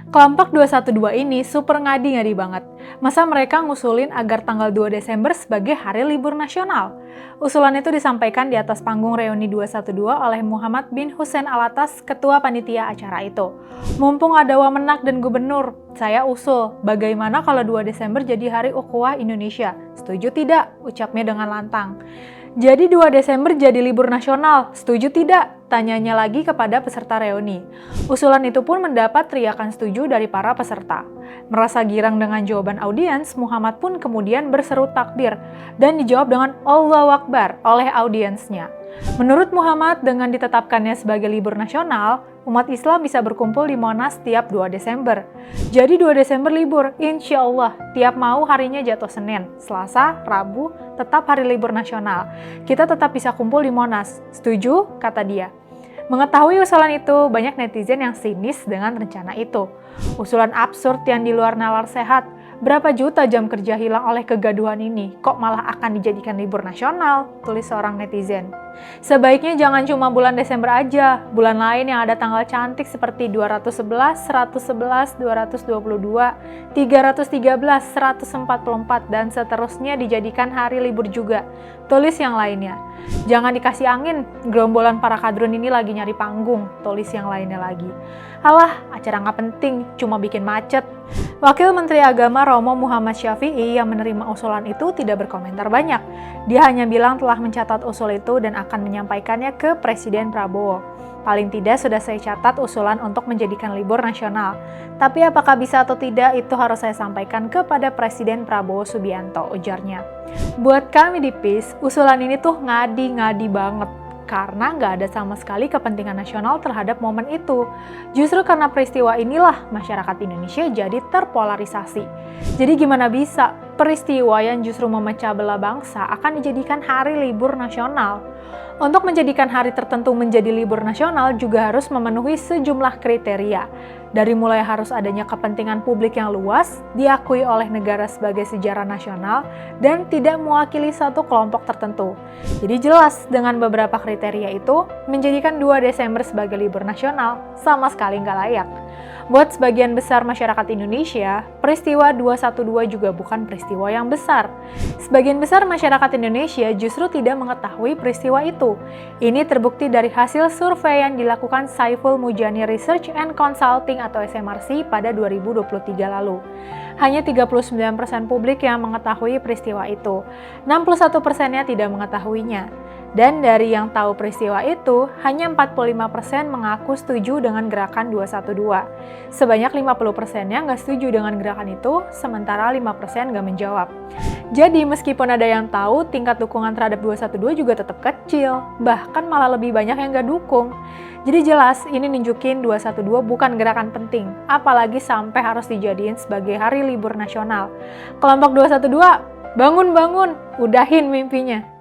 Kelompok 212 ini super ngadi-ngadi banget. Masa mereka ngusulin agar tanggal 2 Desember sebagai hari libur nasional? Usulan itu disampaikan di atas panggung reuni 212 oleh Muhammad bin Hussein Alatas, ketua panitia acara itu. Mumpung ada Wamenak dan gubernur, saya usul, bagaimana kalau 2 Desember jadi hari ukhuwah Indonesia? Setuju tidak? Ucapnya dengan lantang. Jadi 2 Desember jadi libur nasional, setuju tidak? Tanyanya lagi kepada peserta reuni. Usulan itu pun mendapat teriakan setuju dari para peserta. Merasa girang dengan jawaban audiens, Muhammad pun kemudian berseru takbir dan dijawab dengan Allahu Akbar oleh audiensnya. Menurut Muhammad, dengan ditetapkannya sebagai libur nasional, umat Islam bisa berkumpul di Monas tiap 2 Desember. Jadi 2 Desember libur, insya Allah, tiap mau harinya jatuh Senin, Selasa, Rabu, tetap hari libur nasional. Kita tetap bisa kumpul di Monas. Setuju? Kata dia. Mengetahui usulan itu, banyak netizen yang sinis dengan rencana itu. Usulan absurd yang di luar nalar sehat. Berapa juta jam kerja hilang oleh kegaduhan ini? Kok malah akan dijadikan libur nasional? Tulis seorang netizen. Sebaiknya jangan cuma bulan Desember aja. Bulan lain yang ada tanggal cantik seperti 211, 111, 222, 313, 144, dan seterusnya dijadikan hari libur juga. Tulis yang lainnya. Jangan dikasih angin, gerombolan para kadrun ini lagi nyari panggung. Tulis yang lainnya lagi. Alah, acara nggak penting, cuma bikin macet. Wakil Menteri Agama Romo Muhammad Syafi'i yang menerima usulan itu tidak berkomentar banyak. Dia hanya bilang telah mencatat usul itu dan akan menyampaikannya ke Presiden Prabowo. Paling tidak sudah saya catat usulan untuk menjadikan libur nasional. Tapi apakah bisa atau tidak itu harus saya sampaikan kepada Presiden Prabowo Subianto, ujarnya. Buat kami di PIS, usulan ini tuh ngadi-ngadi banget. Karena nggak ada sama sekali kepentingan nasional terhadap momen itu. Justru karena peristiwa inilah masyarakat Indonesia jadi terpolarisasi. Jadi gimana bisa peristiwa yang justru memecah belah bangsa akan dijadikan hari libur nasional? Untuk menjadikan hari tertentu menjadi libur nasional juga harus memenuhi sejumlah kriteria. Dari mulai harus adanya kepentingan publik yang luas, diakui oleh negara sebagai sejarah nasional, dan tidak mewakili satu kelompok tertentu. Jadi jelas dengan beberapa kriteria itu, menjadikan 2 Desember sebagai libur nasional sama sekali nggak layak. Buat sebagian besar masyarakat Indonesia, peristiwa 212 juga bukan peristiwa yang besar. Sebagian besar masyarakat Indonesia justru tidak mengetahui peristiwa itu. Ini terbukti dari hasil survei yang dilakukan Saiful Mujani Research and Consulting atau SMRC pada 2023 lalu. Hanya 39% publik yang mengetahui peristiwa itu, 61%-nya tidak mengetahuinya. Dan dari yang tahu peristiwa itu, hanya 45% mengaku setuju dengan gerakan 212. Sebanyak 50%-nya nggak setuju dengan gerakan itu, sementara 5% nggak menjawab. Jadi meskipun ada yang tahu, tingkat dukungan terhadap 212 juga tetap kecil, bahkan malah lebih banyak yang nggak dukung. Jadi jelas ini nunjukin 212 bukan gerakan penting, apalagi sampai harus dijadiin sebagai hari libur nasional. Kelompok 212, bangun-bangun, udahin mimpinya.